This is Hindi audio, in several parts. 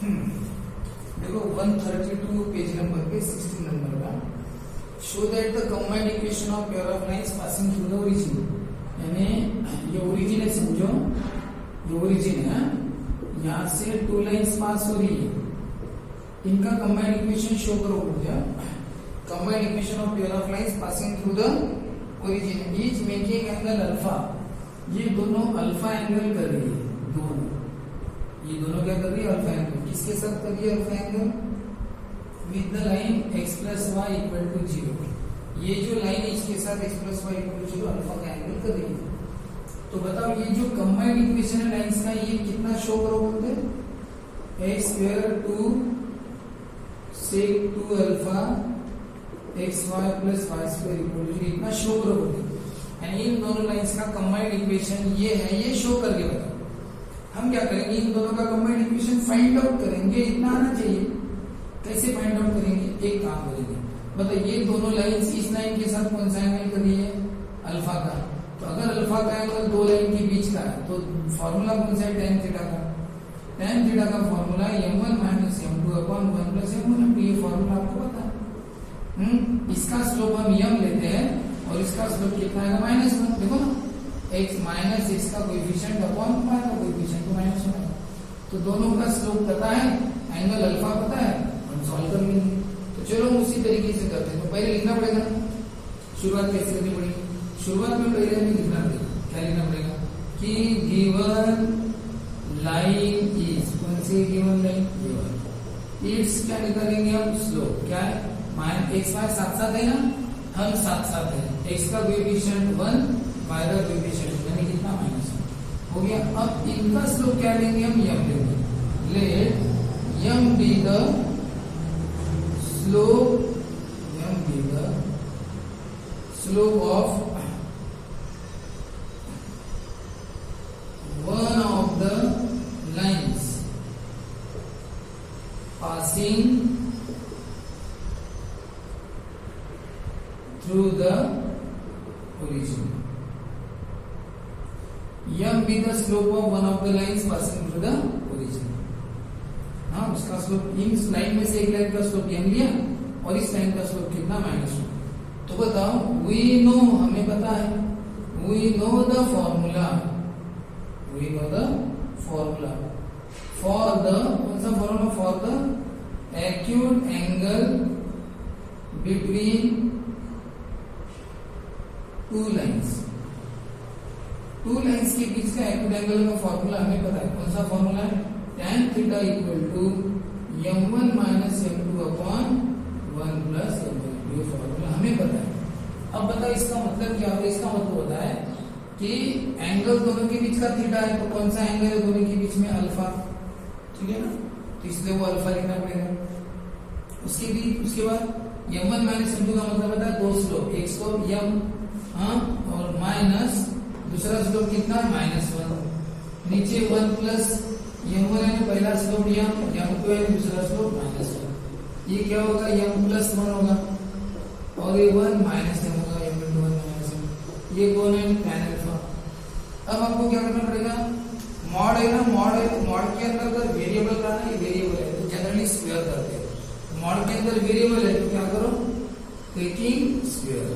देखो 132 पेज नंबर पे 16 नंबर का show that the combined equation of pair of lines passing through the origin, यानी ये ओरिजिन है, समझो ये ओरिजिन है, यहाँ से 2 लाइंस पास हो रही है, इनका कंबाइंड इक्वेशन शो करो। मुझे combined equation of pair of lines passing through the origin is making angle alpha, ये दोनों अल्फा एंगल कर रही है, दोनों ये दोनों क्या कर रही है, अल्फा एंगल। किसके साथ कर रही है alpha angle? With the line x plus Y equal to 0, ये जो लाइन इसके साथ x plus Y equal to 0 alpha का एंगल कर रही है। तो बताओ ये जो कंबाइंड इक्वेशन है लाइंस का, ये कितना शो करो बोलते हैं, x स्क्वायर 2 sec 2 अल्फा xy plus y square equal to 0, इतना शो करो बोलते हैं। यानी इन दोनों लाइंस का कंबाइंड इक्वेशन ये है, ये शो करके बताओ। हम क्या करेंगे, इन दोनों का कंबाइंड इक्वेशन फाइंड आउट करेंगे, इतना आना चाहिए। कैसे फाइंड आउट करेंगे, एक काम करेंगे, बताइए ये दोनों लाइंस इस लाइन के साथ कौन सा एंगल कर रही है, अल्फा का। तो अगर अल्फा का एंगल दो लाइन के बीच का है तो फॉर्मूला कौन सा है, tan थीटा का। tan थीटा का फॉर्मूला m1 minus m2 upon 1 plus m1, ये फॉर्मूला आपको पता है। इसका स्लोप हम m लेते हैं और इसका स्लोप कितना आएगा, -1। देखो ना, x माइनस x का कोएफिशिएंट अपॉन y का कोएफिशिएंट तो -1 है। तो दोनों का स्लोप पता है, एंगल अल्फा पता है, हम सॉल्व कर लेंगे। तो चलो उसी तरीके से करते हैं। तो पहले लिखना पड़ेगा, शुरुआत कैसे करनी पड़ेगी, शुरुआत में पहले हमें लिखना पड़ेगा, क्या लिखना पड़ेगा कि गिवन लाइन इज, कौन सी गिवन लाइन, गिवन इट्स क्या निकालेंगे हम, स्लोप क्या है, x y साथ साथ है ना, हम साथ साथ है, x का कोएफिशिएंट 1 y का कोएफिशिएंट यानी कितना, -1 हो गया। अब इनका स्लोप क्या लेंगे हम, m लेंगे। Let m be the slope, m be the slope of one of the lines passing through the origin. m be the slope of one of the lines passing through the origin। हाँ, उसका स्लोप, इस लाइन में से एक लाइन का स्लोप m लिया और इस लाइन का स्लोप कितना, -1। तो बताओ, वी नो, हमें पता है, we know the formula, we know the formula for the, कौन सा formula, for the acute angle between two lines. Two lines के बीच का एक्यूट एंगल का फॉर्मूला हमें पता है, कौन सा फॉर्मूला है, tan theta equal to m1 minus m2 upon 1 plus m1, ये फॉर्मूला हमें पता है। अब बताओ इसका मतलब क्या होता है, इसका मतलब होता है कि एंगल दोनों के बीच का थीटा है, तो कौन सा एंगल है दोनों के बीच में, अल्फा, ठीक है ना, तो इसलिए वो अल्फा लिखना पड़ेगा। उसके बाद m1 माइनस m2 का मतलब होता है दो स्लोप, एक स्लोप m, हाँ, और माइनस दूसरा स्लोप कितना, -1, नीचे 1 प्लस m1 है पहला स्लोप m2 है दूसरा स्लोप -1, ये क्या होगा, m प्लस 1 होगा और ये 1 माइनस m होगा, m into 1 माइनस m, ये कौन है, tan अल्फा। अब आपको क्या करना पड़ेगा, मॉड है ना, मॉड के अंदर अगर वेरिएबल का ना, ये वेरिएबल है तो जनरली स्क्वायर करते हैं। मॉड के अंदर वेरिएबल है तो क्या करो, टेकिंग स्क्वायर।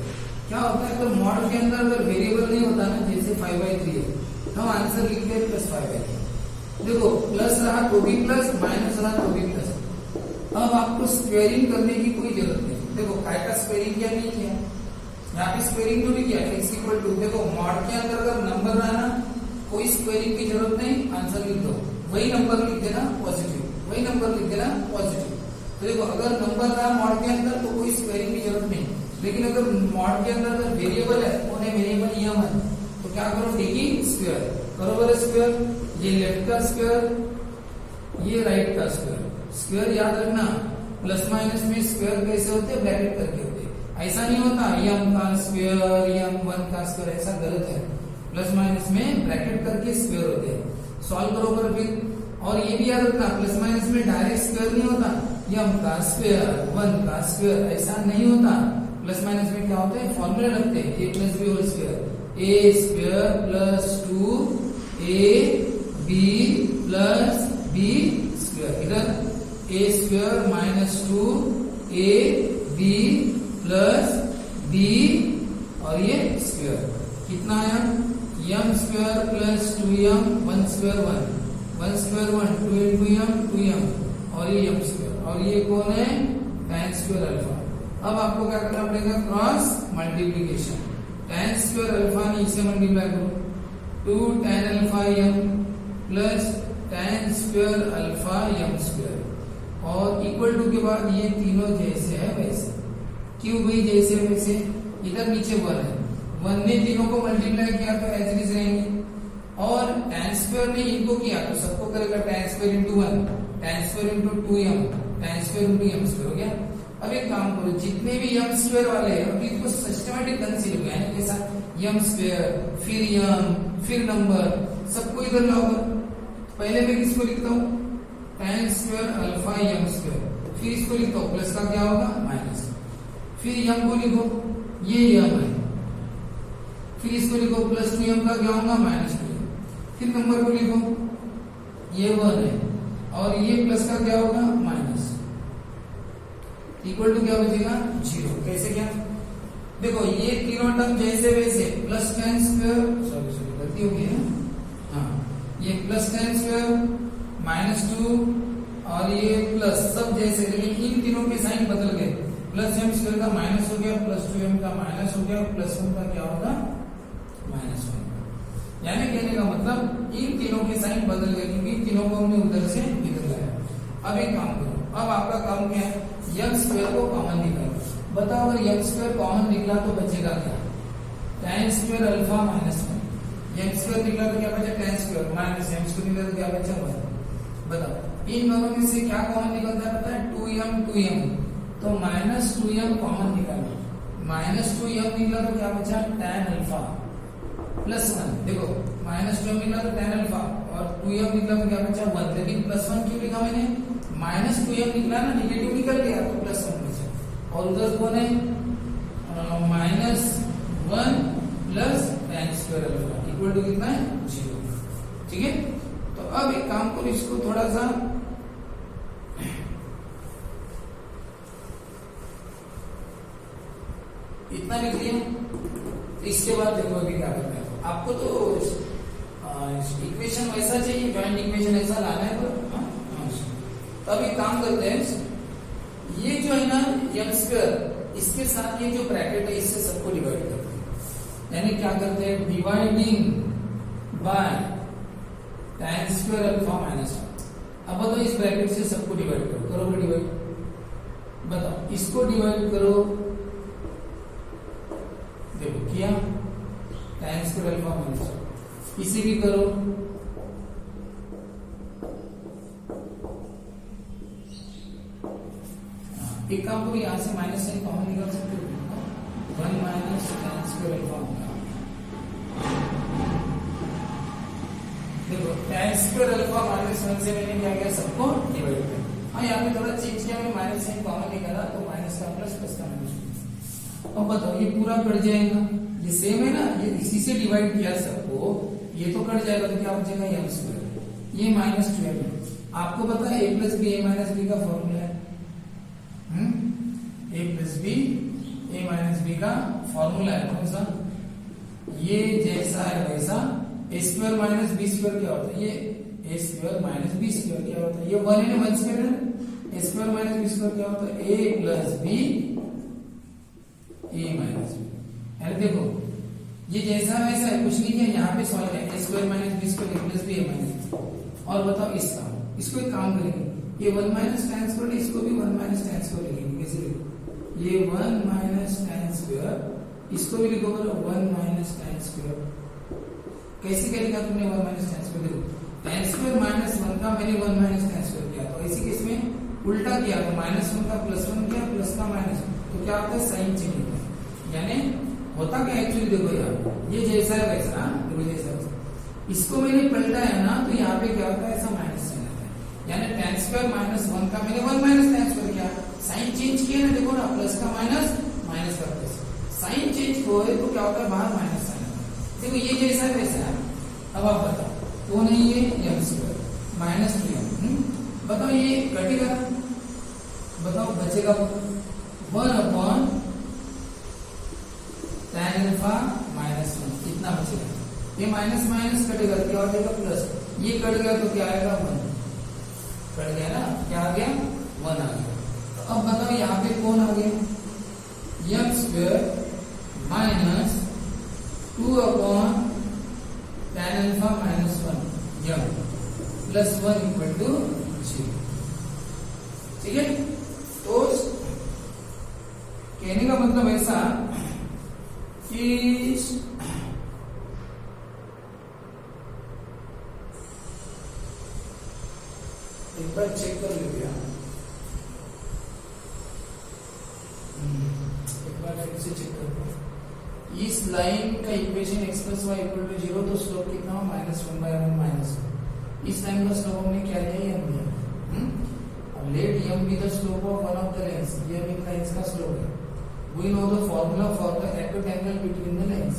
क्या होता है, अगर मॉड के अंदर अगर वेरिएबल नहीं होता ना, जैसे 5/3 है, हम आंसर लिखते हैं +5/3। देखो प्लस रहा तो भी प्लस, माइनस रहा तो भी प्लस। अब आपको स्क्वेयरिंग करने की कोई जरूरत नहीं। देखो काय का स्क्वेयरिंग किया, नहीं किया, यहाँ पे स्क्वेयरिंग तो नहीं किया, x इक्वल टू, देखो मॉड के अंदर अगर नंबर रहा ना, कोई स्क्वेयरिंग की जरूरत नहीं, आंसर लिख दो, वही नंबर लिख देना पॉजिटिव, वही नंबर लिख देना पॉजिटिव। तो देखो अगर नंबर रहा मॉड के अंदर तो कोई स्क्वेयरिंग की जरूरत नहीं, लेकिन अगर मॉड के अंदर अगर वेरिएबल है, कौन है वेरिएबल, m है, तो क्या करो, टेकिंग स्क्वायर, बरोबर स्क्वायर, ये लेफ्ट का स्क्वायर, ये राइट का स्क्वायर। स्क्वायर याद रखना, प्लस माइनस में स्क्वायर कैसे होते हैं, ब्रैकेट करके होते हैं, ऐसा नहीं होता m का स्क्वायर, m1 का स्क्वायर, ऐसा गलत है। प्लस माइनस में ब्रैकेट करके स्क्वायर होते हैं। सॉल्व करो पर फिर, और ये भी याद रखना, प्लस माइनस में डायरेक्ट स्क्वायर नहीं होता, m का स्क्वायर 1 का स्क्वायर, ऐसा नहीं होता। प्लस माइनस में क्या होता है, फॉर्मूला रखते हैं, a plus B whole square, a square plus 2ab plus b square, इधर A square minus 2 A B plus B और ये स्क्वायर कितना आया m square plus 2m 1 square 1 square 1 2 into m 2m और ये m स्क्वायर और ये कौन है tan स्क्वायर अल्फा। अब आपको क्या करना पड़ेगा cross multiplication tan square alpha ने इसे मल्टीप्लाई करो 2 tan alpha m plus tan square alpha m square और इक्वल टू के बाद ये तीनों जैसे है वैसे क्यों भाई जैसे वैसे इधर नीचे 1 है 1 ने तीनों को मल्टीप्लाई किया तो एज इट इज रहेंगे और tan स्क्वायर ने इनको किया तो सबको करेगा tan square into 1 tan square into 2m tan square into m square हो गया। अब एक काम करो जितने भी m स्क्वायर वाले हैं अभी इसको सिस्टमैटिक ढंग से लिखो यानी कैसा m स्क्वायर फिर m फिर नंबर सबको इधर लाओगे। पहले मैं किसको लिखता हूँ tan square alpha m square फिर इसको लिखता हूँ प्लस का क्या होगा माइनस फिर m को लिखो ये m है फिर इसको लिखो प्लस 2m का क्या होगा माइनस 2 फिर नंबर को लिखो ये 1 है और ये प्लस का क्या होगा माइनस इक्वल टू क्या बचेगा 0। कैसे क्या देखो ये तीनों टर्म जैसे वैसे प्लस tan स्क्वायर सॉरी गलती हो गई है हाँ ये प्लस tan स्क्वायर माइनस 2 और ये प्लस सब जैसे लेकिन इन तीनों के साइन बदल गए प्लस m स्क्वायर का माइनस हो गया प्लस 2m का माइनस हो गया प्लस 1 का क्या होगा माइनस 1 यानी कहने का मतलब इन तीनों के साइन बदल गए क्योंकि इन तीनों को हमने उधर से इधर लाया। अब एक काम करो अब आपका काम क्या है m स्क्वायर को कॉमन निकालो बताओ अगर m स्क्वायर कॉमन निकला तो बचेगा क्या tan square alpha minus 1 m square निकला तो क्या बचा tan square minus m square निकला तो क्या बचा 1। बताओ इन दोनों में से क्या कॉमन निकलता है पता है 2m तो माइनस 2m कॉमन निकालो माइनस 2m निकला तो क्या बचा tan अल्फा प्लस 1 देखो माइनस 2m निकला तो tan अल्फा और 2m निकला तो क्या बचा 1 लेकिन प्लस 1 क्यों लिखा मैंने माइनस 2m निकला ना निगेटिव निकल गया तो प्लस 1 बचा और उधर कौन है minus 1 plus tan square alpha equal to कितना है 0। ठीक है तो अब एक काम करो इसको थोड़ा सा इतना लिख दिया इसके बाद देखो अभी क्या करना है आपको तो इक्वेशन वैसा चाहिए जॉइंट इक्वेशन ऐसा लाना है तो अभी काम करते हैं ये जो है ना m स्क्वायर इसके साथ ये जो ब्रैकेट है इससे सबको डिवाइड करते हैं यानी क्या करते हैं dividing by tan square alpha minus 1। अब बताओ इस ब्रैकेट से सबको डिवाइड करो करोगे डिवाइड बताओ इसको डिवाइड करो देखो किया tan स्क्वायर अल्फा माइनस 1 इसे भी करो एक काम करो यहां से माइनस साइन कॉमन निकाल सकते हो 1 माइनस tan स्क्वायर अल्फा देखो tan स्क्वायर अल्फा माइनस 1 से मैंने क्या किया सबको डिवाइड किया। हाँ यहाँ पे थोड़ा चेंज किया मैं माइनस साइन कॉमन निकाला तो माइनस का प्लस का माइनस। अब बताओ ये पूरा कट जाएगा ये सेम है ना ये इसी से डिवाइड किया सबको ये तो कट जाएगा तो क्या बचेगा m स्क्वायर ये माइनस 12 है। आपको पता है a plus B A minus B का फॉर्मूला है a plus B A minus B का फॉर्मूला है कौन सा ये जैसा है वैसा a square minus B square क्या होता है ये a square minus B square क्या होता है ये 1 है 1 स्क्वायर है a square minus B square क्या होता है a plus B A minus B. अरे देखो ये जैसा वैसा है कुछ नहीं किया यहाँ पे सॉल्व है a square minus B square plus B A minus और बताओ इसका इसको एक काम करेंगे ये 1 माइनस tan स्क्वायर इसको भी 1 माइनस tan स्क्वायर लिखेंगे कैसे लिखो ये 1 माइनस tan स्क्वायर इसको भी लिखो 1 माइनस tan स्क्वायर कैसे क्या लिखा तुमने 1 माइनस tan स्क्वायर देखो tan स्क्वायर माइनस 1 का मैंने 1 माइनस tan स्क्वायर किया तो इसी केस में उल्टा किया तो माइनस 1 का प्लस 1 किया प्लस का माइनस तो क्या होता है साइन चेंज होता है यानी होता क्या एक्चुअली देखो यार ये जैसा है वैसा देखो जैसा इसको मैंने पलटा है ना तो यहाँ पे क्या होता है ऐसा माइनस साइन आता है यानी tan स्क्वायर माइनस 1 का मैंने 1 माइनस tan स्क्वायर किया साइन चेंज किया ना देखो ना प्लस का माइनस माइनस का प्लस साइन चेंज हो तो क्या होता है बाहर माइनस साइन आता है देखो ये जैसा है वैसा है। अब आप बताओ तो नहीं ये m स्क्वायर माइनस 2m बताओ ये कटेगा बताओ बचेगा 1/tan अल्फा माइनस 1 कितना बचेगा? ये माइनस माइनस कटेगा क्या हो जाएगा प्लस, ये कट गया तो क्या आएगा 1, कट गया ना, क्या आ गया 1 आ गया। तो अब बताओ यहाँ पे कौन आ गया? m square minus 2/tan alpha minus 1 m plus 1 equal to 0। ठीक है, तो कहने का मतलब ऐसा कि एक बार चेक कर लीजिए, एक बार फिर से चेक कर लो। इस लाइन का equation x plus Y equal to 0, तो स्लोप कितना हो -1/1 माइनस 1। इस लाइन का स्लोप हमने क्या लिया? m लिया। अब let m be the slope of one of the lines, ये एक लाइंस का स्लोप है। We know the formula for the acute angle between the lines,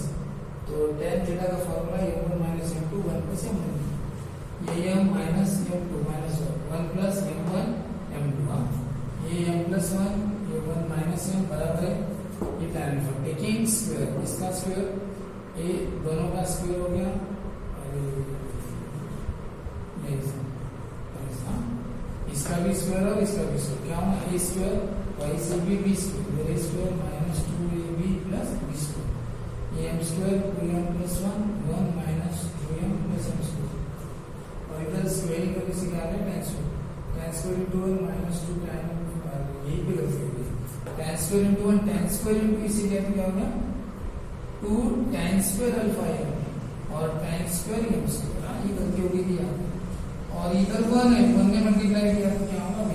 तो tan थीटा का फॉर्मूला m1 minus m2 1 plus m1, ये m minus m2 minus 1 plus m1 m2, ये m प्लस 1 ये 1 माइनस m बराबर है ये tan अल्फा। टेकिंग स्क्वायर, इसका स्क्वायर ये दोनों का स्क्वायर हो गया, इसका भी स्क्वायर और इसका भी स्क्वायर, क्या होगा a स्क्वायर y से b b square, a square minus 2ab plus b square, ये m square 2m plus 1 minus 2m plus m square, और इधर स्क्वायरिंग करके सीखा है tan square into 1 minus 2 tan, यही पे रख सकते हैं tan square into 1 tan square into इसीलिए क्या हो गया 2 tan स्क्वायर अल्फा m और tan स्क्वायर m स्क्वायर, ये गलती होगी थी यहाँ, और इधर 1 है, 1 ने मल्टीप्लाई किया तो क्या होगा b।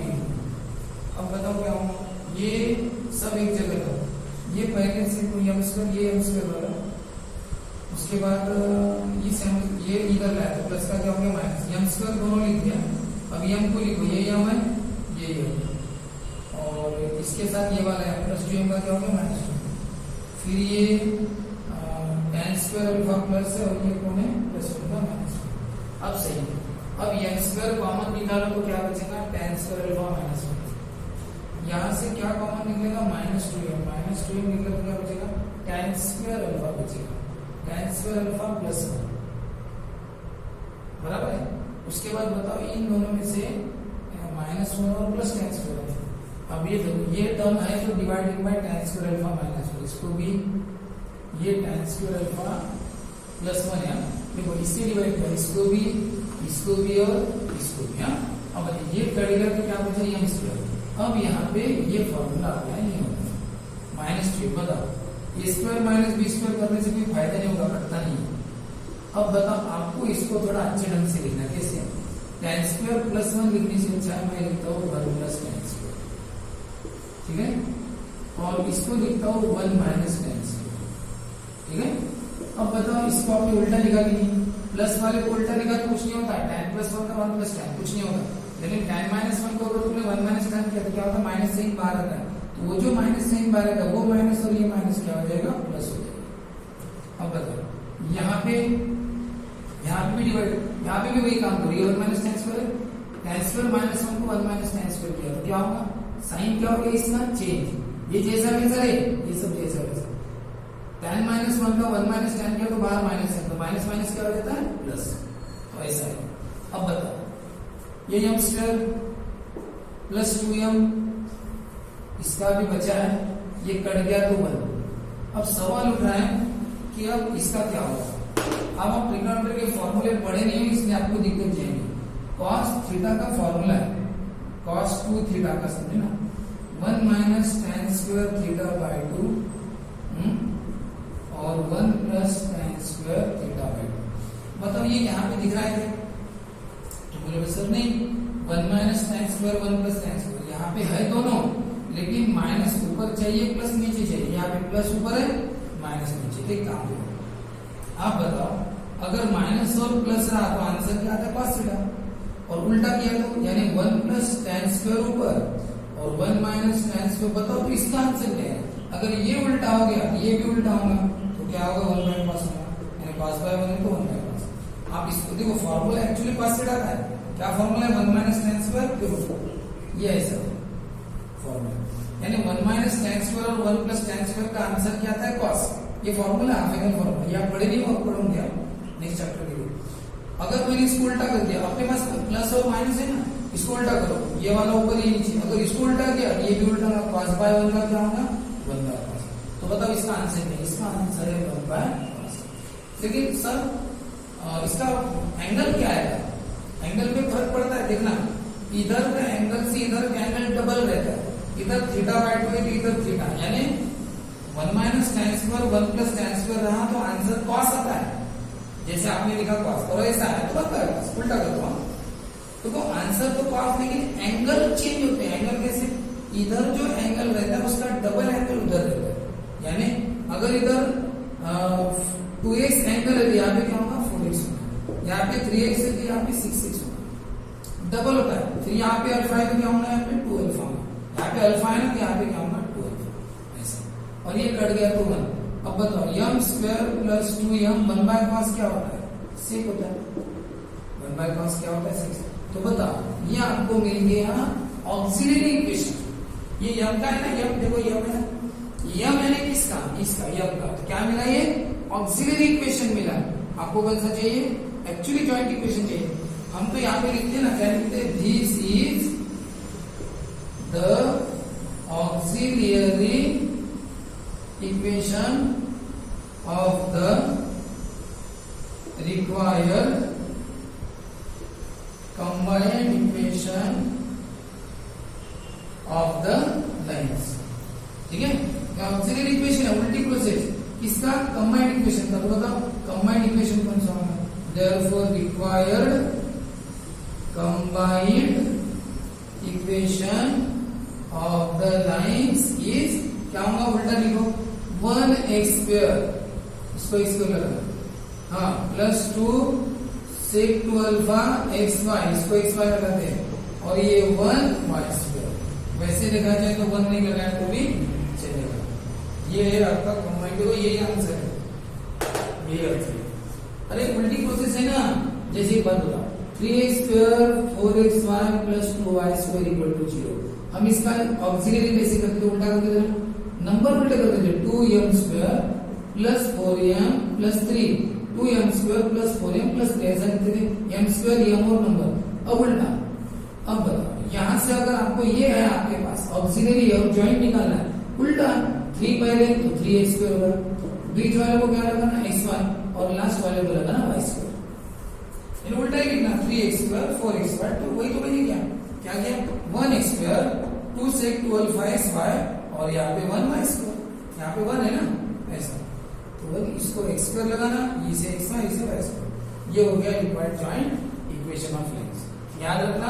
अब बताओ क्या होगा, ये सब एक जगह था, ये पहले से m स्क्वायर, ये m स्क्वायर वाला, उसके बाद ये इधर लाया तो प्लस का क्या हो गया माइनस, m स्क्वायर दोनों लिख दिया। अब m को लिखो, ये m है ये m, और इसके साथ ये वाला है प्लस 2m का क्या हो गया माइनस 2, फिर ये tan स्क्वायर अल्फा प्लस है और ये कौन है प्लस 1 का माइनस 2। अब सही है, अब m स्क्वायर कॉमन निकालो तो क्या बचेगा tan स्क्वायर अल्फा माइनस 1, यहाँ से क्या कॉमन निकलेगा -2m निकलेगा, क्या बचेगा tan स्क्वायर अल्फा बचेगा, tan स्क्वायर अल्फा प्लस 1 बराबर है। उसके बाद बताओ इन दोनों में से -1 और प्लस tan स्क्वायर, अब ये टर्म है जो divided by tan square alpha minus 1, इसको भी ये tan स्क्वायर अल्फा प्लस 1 है, देखो इससे डिवाइड कर, इसको भी और इसको भी। अब ये करेगा तो क्या बचा m स्क्वायर। अब यहाँ पे ये फॉर्मूला आ गया, ये -2, बताओ a square minus b square करने से कोई फायदा नहीं होगा, कटता नहीं है। अब बताओ आपको इसको थोड़ा अच्छे ढंग से लिखना, कैसे tan स्क्वायर प्लस 1 लिखने से अच्छा मैं लिखता हूँ 1 प्लस tan स्क्वायर, ठीक है, और इसको लिखता हूँ 1 माइनस tan स्क्वायर, ठीक है। अब बताओ इसको आपने उल्टा लिखा कि नहीं, प्लस वाले को उल्टा लिखा तो कुछ नहीं होता, tan प्लस 1 का 1 प्लस tan कुछ नहीं होता, लेकिन tan माइनस 1 को अगर तुमने 1 माइनस tan किया तो क्या होता है माइनस साइन बाहर आता है, तो वो जो माइनस साइन बाहर आएगा वो माइनस और ये माइनस क्या हो जाएगा प्लस हो जाएगा। अब बताओ यहाँ पे भी डिवाइड, यहाँ पे भी वही काम करिए, 1 माइनस tan स्क्वायर माइनस 1 को 1 माइनस tan स्क्वायर किया तो क्या होगा साइन क्या होगा इसका चेंज, ये जैसा वैसा है, ये सब जैसा वैसा, tan माइनस 1 का 1 माइनस tan किया तो बाहर माइनस है, तो माइनस माइनस क्या हो जाता है प्लस, तो ऐसा है। अब बताओ ये m स्क्वायर प्लस 2m इसका भी बचा है, ये कट गया तो 1। अब सवाल उठ रहा है कि अब इसका क्या होगा। अब आप ट्रिग्नोमेट्री के फॉर्मूले पढ़े नहीं हो इसलिए आपको दिक्कत जाएगी। cos थीटा का फॉर्मूला है cos 2 थीटा का, समझे ना, 1 minus tan square theta by 2 और 1 plus tan square theta by 2। बताओ ये यहाँ पे दिख रहा है तो बोले सर नहीं 1 minus tan square 1 plus tan square, यहाँ पे है दोनों, लेकिन माइनस ऊपर चाहिए प्लस नीचे चाहिए, यहाँ पे प्लस ऊपर है माइनस नीचे, तो काम करो आप बताओ अगर माइनस और प्लस रहा तो आंसर क्या आता है cos थीटा, और उल्टा किया तो यानी 1 प्लस tan स्क्वायर ऊपर और 1 माइनस tan स्क्वायर, बताओ तो इसका आंसर क्या है। अगर ये उल्टा हो गया ये भी उल्टा होगा तो क्या होगा 1 बाय cos होगा, यानी cos बाय 1 है तो 1 बाय cos। आप इसको देखो फॉर्मूला एक्चुअली cos थीटा का है, क्या फॉर्मूला है 1 माइनस tan स्क्वायर, देखो ये ऐसा फॉर्मूला, यानी 1 माइनस tan स्क्वायर और 1 प्लस tan स्क्वायर का आंसर क्या आता है cos। ये फॉर्मूला हाफ फॉर्मूला, ये आप पढ़े नहीं हो, पढ़ोगे आप नेक्स्ट चैप्टर के लिए। अगर मैंने इसको उल्टा कर दिया, अपने पास प्लस और माइनस है ना, इसको उल्टा करो, ये वाला ऊपर ये नीचे, अगर इसको उल्टा किया ये भी उल्टा होगा, cos बाय 1 का क्या होगा 1 बाय cos। तो बताओ इसका आंसर क्या है? इसका आंसर है 1 बाय cos। लेकिन सर इसका एंगल क्या आएगा? एंगल पे फर्क पड़ता है, देखना इधर का एंगल से इधर का एंगल डबल रहता है, इधर थीटा बाय 2 है, इधर थीटा, यानी 1 minus tan square 1 plus tan square रहा तो आंसर cos आता है, जैसे आपने लिखा cos, और ऐसा है तो बनता है cos, उल्टा कर दो। तो आंसर तो cos, लेकिन एंगल चेंज होते हैं। एंगल कैसे? इधर जो एंगल रहता है उसका डबल एंगल उधर रहता है, यानी अगर इधर 2x एंगल है, यहाँ पे क्या होगा 4x होगा, यहाँ पे 3x है तो यहाँ पे 6x होगा, डबल होता है। फिर यहाँ पे अल्फा है तो क्या होगा, यहाँ पे 2 अल्फा होगा, यहाँ पे अल्फा है ना तो यहाँ पे क्या होगा 2 अल्फा, ऐसा। और ये कट गया तो 1। अब बताओ m square plus 2m 1 by cos क्या होता है? 6 होता है। 1 बाय cos क्या होता है 6। तो बताओ ये आपको मिल गया ऑक्सिलरी इक्वेशन। ये m का है ना, m देखो m है, m है किसका? इसका, m का। तो क्या मिला? ये ऑक्सिलरी इक्वेशन मिला। आपको कौन सा चाहिए? एक्चुअली जॉइंट इक्वेशन चाहिए। हम तो यहाँ पे लिखते हैं ना, क्या लिखते हैं? This is the auxiliary equation of the required combined equation of the lines. ठीक है, ऑक्सिलरी इक्वेशन है, उल्टी प्रोसेस किसका? कंबाइंड इक्वेशन का। तो बताओ कंबाइंड इक्वेशन कौन सा होगा? Therefore required combined equation of the lines is क्या होगा? उल्टा लिखो 1x स्क्वायर, इसको स्क्वायर लगाना, हाँ, प्लस 2 sec 2 अल्फा xy, इसको xy लगाते हैं, और ये 1y स्क्वायर। वैसे लिखा जाए तो 1 नहीं लगाए तो भी चलेगा। ये है आपका कंबाइंड, देखो यही आंसर है, यही आंसर है। अरे उल्टी प्रोसेस है ना, जैसे बंद होगा 3x square 4xy plus 2y square equal to 0। हम इसका ऑक्सिलरी कैसे करते? उल्टा कर देते, नंबर उल्टे कर देते, 2m square plus 4m plus 3, 2m square plus 4m plus 3, ऐसा लिखते थे, m स्क्वायर m और नंबर। अब उल्टा, अब बताओ यहां से अगर आपको ये है आपके पास ऑक्सिलरी और जॉइंट निकालना है, उल्टा 3 पहले तो 3x स्क्वायर होगा, बीच वाले को क्या लगाना xy, और लास्ट वाले को लगाना y स्क्वायर। इन उल्टा ही लिखना 3x स्क्वायर 4x स्क्वायर। तो वही तो मैंने क्या किया 1x स्क्वायर 2 sec 2 अल्फा xy, और यहाँ पे 1y स्क्वायर, यहाँ पे 1 है ना, ऐसा। तो इसको x स्क्वायर लगाना, इसे xy इसे y स्क्वायर। ये हो गया required joint equation of lines. याद रखना,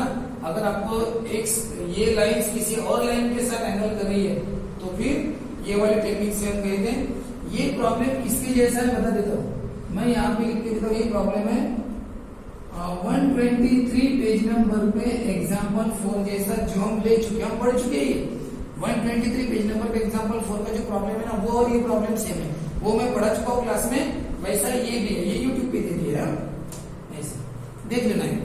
अगर आपको x ये लाइन्स किसी और लाइन के साथ एंगल कर रही है तो फिर ये वाली टेक्निक से हम कहते हैं। ये प्रॉब्लम किसके जैसा है बता देता हूँ मैं, यहाँ पे लिख के देता हूँ। ये प्रॉब्लम है 123 पेज नंबर पे एग्जाम्पल 4 जैसा, जो हम ले चुके, हम पढ़ चुके हैं। 123 पेज नंबर पे एग्जाम्पल 4 का जो प्रॉब्लम है ना, वो और ये प्रॉब्लम सेम है, वो मैं पढ़ा चुका हूँ क्लास में। वैसा ये भी है, ये यूट्यूब पे दे दिया है, ऐसा देख लेना है।